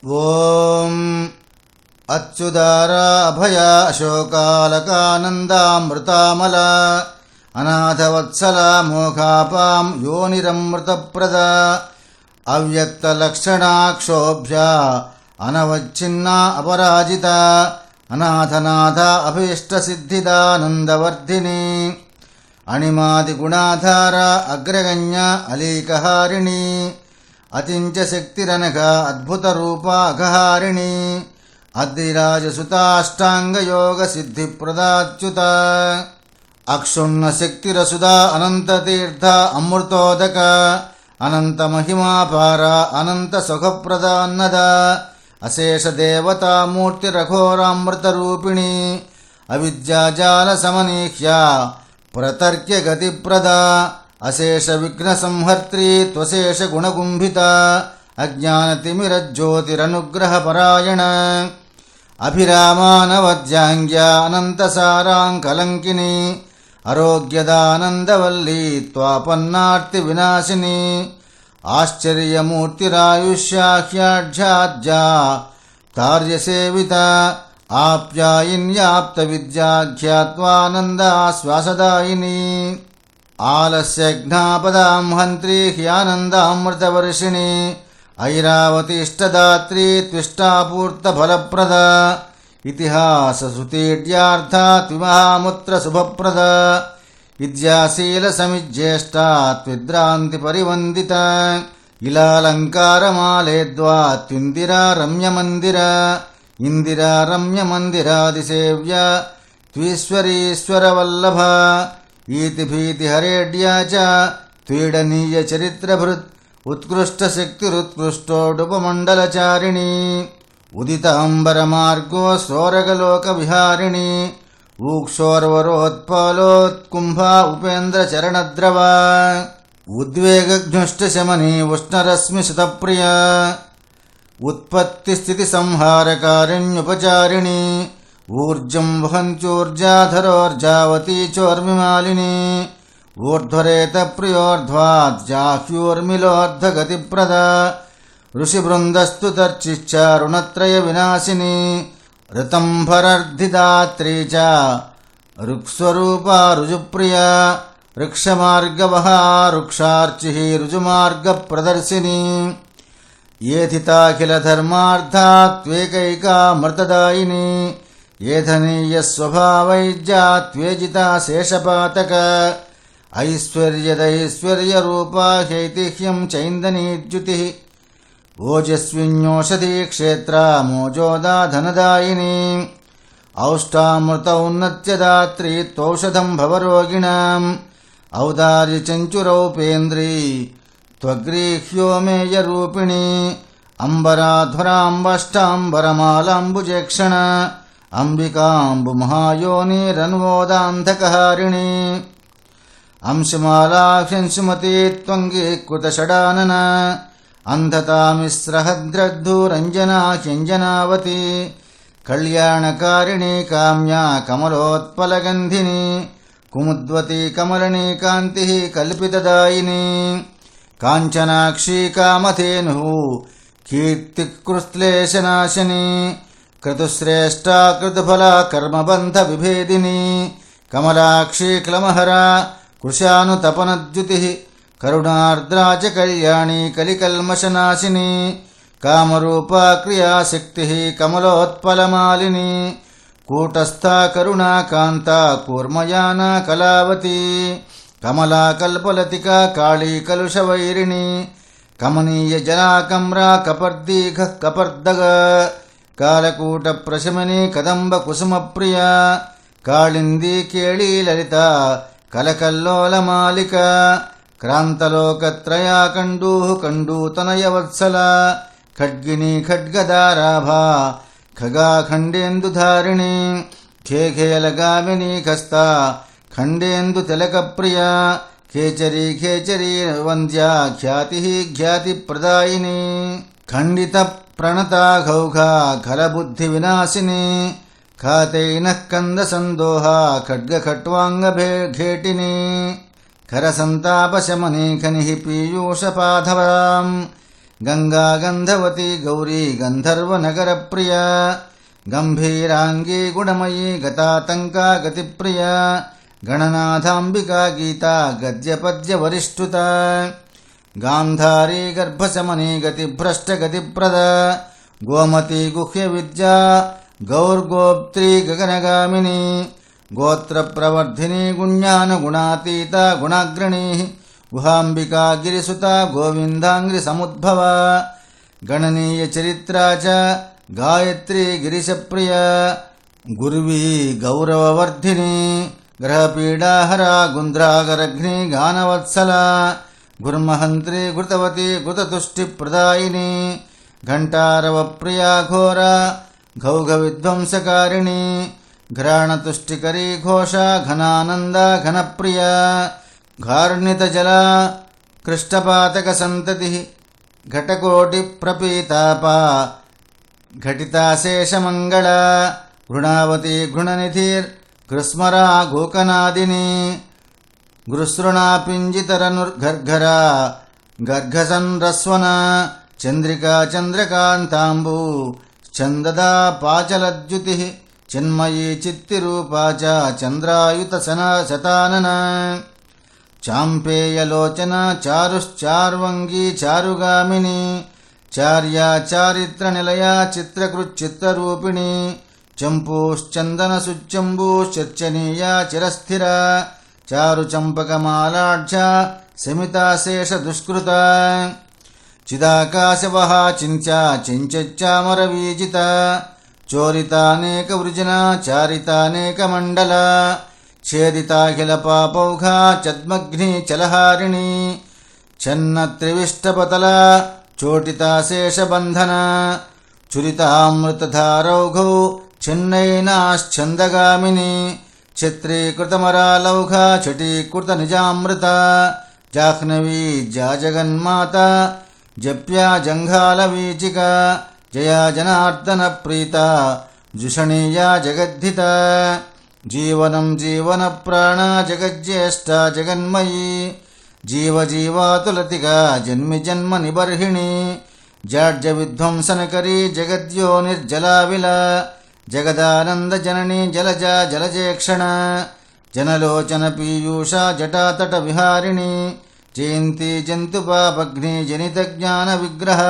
ఓం అచ్యుదారా అభయ అశోకాలకానందామృతామల అనాథవత్సల మోఘాపాం యోనిరమృతప్రద అవ్యక్తలక్షణాక్షోభ్య అనవచ్ఛిన్న అపరాజిత అనాథనాథ అభీష్టసిద్ధిదానందవర్ధిని అణిమాదిగుణాధార అగ్రగణ్య అలీకహారిణి అతించ శక్తిరనఘ అద్భుతరూప అఘహారిణి అద్రిరాజసుతాష్టాంగయోగ సిద్ధిప్రదాచ్యుత అక్షుణ్ణ శక్తిరసుదా అనంతతీర్థ అమృతోదక అనంత మహిమాపార అనంత సుఖప్రదాన్నద అశేష దేవతామూర్తిరఘోరామృతరూపిణి అవిద్యాజాల సమనీహ్య ప్రతర్క్య గతిప్రద అశేష విఘ్న సంహర్త్రి త్వశేష గుణగుంభిత అజ్ఞానతిమిరజ్యోతిరనుగ్రహ పరాయణ అభిరామానవద్యాంగ్య అనంతసారాంకలంకిని ఆరోగ్యదానందవల్లీ త్వాపన్నార్తి వినాశిని ఆశ్చర్యమూర్తిరాయుష్యాహ్యాఢ్యాజ్యా తార్యసేవిత ఆప్యాయిన్యాప్త విద్యాఖ్యాత్వానందాశ్వాసదాయిని ఆలస్యఘ్నాపదాం హంత్రి హ్యానందామృతవర్షిణి ఐరావతిష్టదాత్రి త్విష్టాపూర్తఫలప్రద ఇతిహాససుతీడ్యార్థ త్విమహాముత్ర శుభప్రద విద్యాశీలసమిజ్యేష్ట త్విద్రాంతిపరివందిత ఇలాలంకారమాలేద్వా త్విందిరా రమ్యమందిర ఇందిరా రమ్యమందిరాదిసేవ్య త్వీశ్వరీశ్వరవల్లభ ఈతిభీతిహరేడ్యా చ త్వీడనీయ చరిత్రభృత్ ఉత్కృష్టశక్తిరుత్కృష్టోడుపమండలచారిణి ఉదితాంబరమార్గో సోరగలోకవిహారిణి ఊక్షోర్వరోత్పాలోత్కుంభా ఉపేంద్రచరణద్రవ ఉద్వేగఘ్నుష్టశమని ఉష్ణరశ్మిశతప్రియ ఉత్పత్తిస్థితిసంహారకారిణ్యుపచారిణి ఊర్జం వహంత్యూర్జాధరోర్జావతీ చోర్మిమాలిని ఊర్ధ్వరేతప్రియోర్ధ్వాజ్జాహ్యూర్మిలోర్ధగతిప్రద ఋషిబృందస్తు తర్చిశ్చారుణత్రయ వినాశిని ఋతంభరర్ధిదాత్రీ చ ఋక్స్వరూపా రుజుప్రియ ఋక్షమార్గవహా ఋక్షార్చి రుజుమార్గప్రదర్శిని ఏధితాఖిలధర్మార్థా త్వేకైకామృతదాయిని ఏధనీయస్వభావైజ్యా త్వేజితా శేషపాతక ఐశ్వర్యదైశ్వర్యరూపా హైతిహ్యం చైందనీద్యుతి ఓజస్విన్యోషధీక్షేత్ర మోజోదా ధనదాయిని ఔష్టామృతౌన్నత్యదాత్రీ తౌషధం భవరోగిణాం ఔదార్యచంచురౌపేంద్రీ త్వగ్రీహ్యోమేయరూపిణి అంబరాధ్వరాంబష్టాంబరమాలాంబుజేక్షణ అంబికాంబుమహాయోనిరన్వోదాంధకహారిణి అంశుమాలాక్షంశుమతీ త్వంగీకృతషడానన అంధతామిశ్రహద్రద్ధూరంజనాహ్యంజనావతి కళ్యాణకారిణి కామ్యా కమలోత్పలగంధిని కుముద్వతి కమలిని కాంతి కల్పితదాయిని కాంచనాక్షీ కామధేను కీర్తికృశ్లేషనాశిని క్రతుశ్రేష్టా కృతుఫలా కర్మబంధ విభేదిని కమలాక్షీ క్లమహర కృశానుతపనద్యుతి కరుణార్ద్రా చ కళ్యాణి కలికల్మషనాశిని కామరూపా క్రియాశక్తి కమలోత్పలమాలిని కూటస్థా కరుణాకాంతా కూర్మయానా కళావతి కమలా కల్పలతికా కాళీ కలుషవైరిణి కమనీయ జనాకమ్రా కపర్దీఘ కపర్దగ కాలకూట ప్రశమని కదంబ కుసుమప్రియ కాళిందీ కేళీ లలిత కలకల్లోలమాలిక క్రాంతలోకత్రయా కండూ కండూతనయవత్సల ఖడ్గిని ఖడ్గదారాభా ఖగాఖండేందుధారిణి ఖేఖేయలగామిని ఖస్తా ఖండేందు తిలకప్రియ ఖేచరీ ఖేచరీ వంద్యా ఖ్యాతి ఖ్యాతిప్రదాయిని ఖండిత ప్రణతాఘౌఘా ఖలబుద్ధి వినాశిని ఖాతైనః కందసందోహ ఖడ్గఖట్వాంగఘేటిని ఖరసంతాపశమని ఖనిః పీయూషపాధవాం गंगा गंधवती गौरी गंधर्वनगरप्रिया गंभीरांगी गुणमयी गतातंका गतिप्रिया गणनाथांबिका गीता गद्यपद्यवरिष्ठुता गांधारी गर्भशमनी गतिभ्रष्टगतिप्रदा गोमती गुह्य विद्या गौर्गोप्त्री गगनगामिनी गोत्रप्रवर्धिनी गुण्यानुगुणातीता गुणाग्रणी गुहांबिका गिरिसुता गोविन्दाङ्घ्रिसमुद्भवा गणनीयचरित्रा च गायत्री गिरिशप्रिया गुर्वी गौरववर्धिनी ग्रहपीडाहरा गुन्द्रागरघ्नी गानवत्सला गुर्महन्त्री घृतवती घृततुष्टिप्रदायिनी घण्टारवप्रिया घोरा घौघविध्वंसकारिणी घ्राणतुष्टिकरी घोषा घनानन्दा घनप्रिया घार्णितजला कृष्टपातकसन्ततिः घटकोटिप्रपीतापा घटिताशेषमङ्गला घृणावती घृणनिधिर्घृस्मरा घोकनादिनी घृसृणा पिञ्जितरनुर्घर्घरा गर्घसंरस्वना चन्द्रिका चन्द्रकान्ताम्बू छन्ददा पाचलद्युतिः चिन्मयी चित्तिरूपा च चन्द्रायुतसना शतानना चाम्पेयलोचना चारुश्चार्वङ्गी चारुगामिनी चार्या चारित्रनिलया चित्रकृच्चित्ररूपिणी चम्पूश्चन्दनसुच्चम्बूश्चर्चनीया चिरस्थिरा चारुचम्पकमालाढ्या शमिताशेषदुष्कृता चिदाकाशवहा चिञ्चा चिञ्चच्चामरवीजिता चोरितानेकवृजना चारितानेकमण्डला छेदिताखिलपापौघा चद्मघ्नी चलहारिणी छन्नत्रिविष्टपतला चोटिताशेषबन्धना चुरितामृतधारौघौ छिन्नैनाश्छन्दगामिनी चित्रीकृतमरालौघा छटीकृतनिजामृता जाह्नवी जाजगन्माता जप्या जङ्घालवीचिका जया जनार्दनप्रीता जुषणीया जगद्धिता जीवनं जीवनप्राणा जगज्येष्ठा जगन्मयी जीवजीवातुलतिका जन्मनिबर्हिणी जाड्यविध्वंसनकरी जगद्योनिर्जलाविला जगदानन्दजननी जलजा जलजेक्षणा जनलोचनपीयूषा जटातटविहारिणी जयन्ती जन्तुपापग्नि जनितज्ञानविग्रह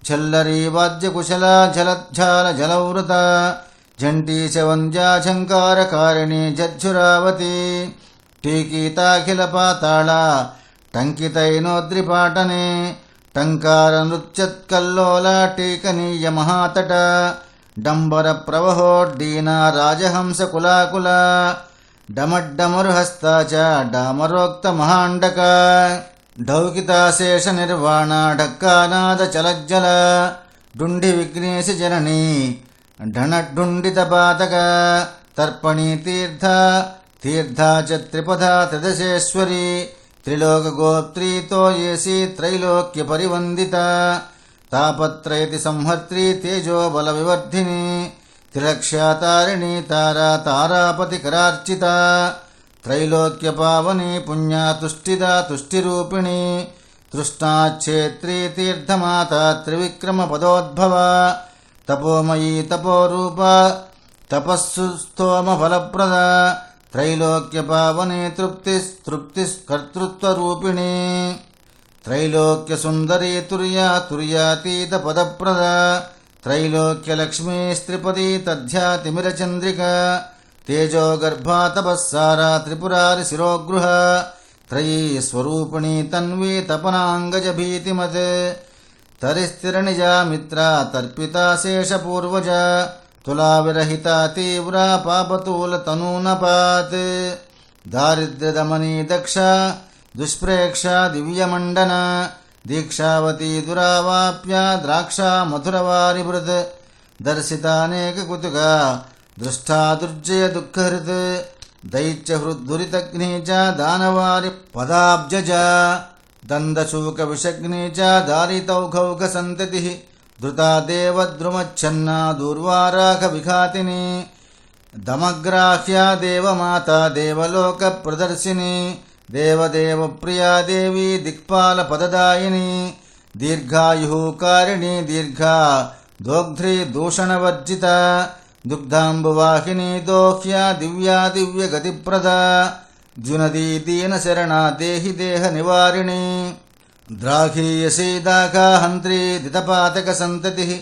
झल्लरी वाद्यकुशला झलज्झालजलौवृता झण्टीशवन्द्या झङ्कारकारिणी झज्झुरावती टीकीताखिलपाताळा टङ्कितैनोद्रिपाटने टङ्कारनृत्यत्कल्लोला टीकनीयमहातट डम्बरप्रवहोड्डीना राजहंसकुलाकुला डमड्डमरुहस्ता च डामरोक्तमहाण्डका ढौकिताशेषनिर्वाणा ढक्कानादचलज्जला डुण्डिविघ्नेशजननी ढणढुण्डितपातका तर्पणी तीर्था च त्रिपथा त्रिदशेश्वरी त्रिलोकगोप्त्री तोयेसी त्रैलोक्यपरिवन्दिता तापत्रयति संहर्त्री तेजोबलविवर्धिनी त्रिलक्ष्यातारिणी तारा तारापतिकरार्चिता त्रैलोक्यपावनी पुण्या तुष्टिदा तुष्टिरूपिणी तृष्णाच्छेत्री तीर्थमाता त्रिविक्रमपदोद्भवा तपोमयी तपोरूपा तपस्सुस्तोमफलप्रदा त्रैलोक्यपावनी तृप्तिस्कर्तृत्वरूपिणी त्रैलोक्यसुन्दरी तुर्यातीतपदप्रदा त्रैलोक्यलक्ष्मीस्त्रिपदी तद्ध्यातिमिरचन्द्रिका तेजोगर्भा तपःसारा त्रिपुरारि शिरोगृह त्रयी स्वरूपिणी तन्वी तपनाङ्गजभीतिमत् तरिस्थिरनिजा मित्रा तर्पिता शेषपूर्वजा तुलाविरहिता तीव्रा पापतूलतनूनपात् दारिद्र्यदमनी दक्षा दुष्प्रेक्षा दिव्यमण्डना दीक्षावती दुरावाप्या द्राक्षा मधुरवारिभृत् दर्शितानेककुतुका दृष्टा दुर्जय दुःखहृत् दैत्यहृद्दुरितग्नी च दानवारि पदाब्जजा दन्दशूकविषग्नी च दारितौघौघसन्ततिः धृता देवद्रुमच्छन्ना दूर्वाराघविघातिनी दमग्राह्या देवमाता देवलोकप्रदर्शिनी देवदेवप्रिया देवी दिक्पालपददायिनी दीर्घायुः कारिणी दीर्घा दोग्ध्री दूषणवर्जिता दुग्धाम्बुवाहिनी दोह्या दिव्या दिव्यगतिप्रदा द्युनदी दीनशरणा देहि देहनिवारिणी द्राघीयसी दाघाहन्त्री दितपातकसन्ततिः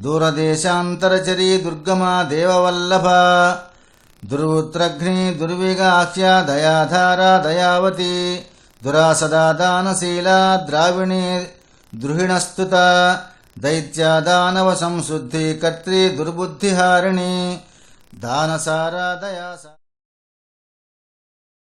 दूरदेशान्तरचरी दुर्गमा देववल्लभा दुर्वृत्रघ्नी दुर्विगाह्या दयाधारा दयावती दुरासदा दानशीला द्राविणी द्रुहिणस्तुता दैत्या दानवसंशुद्धि कर्त्री दुर्बुद्धिहारिणी दानसारा दयासा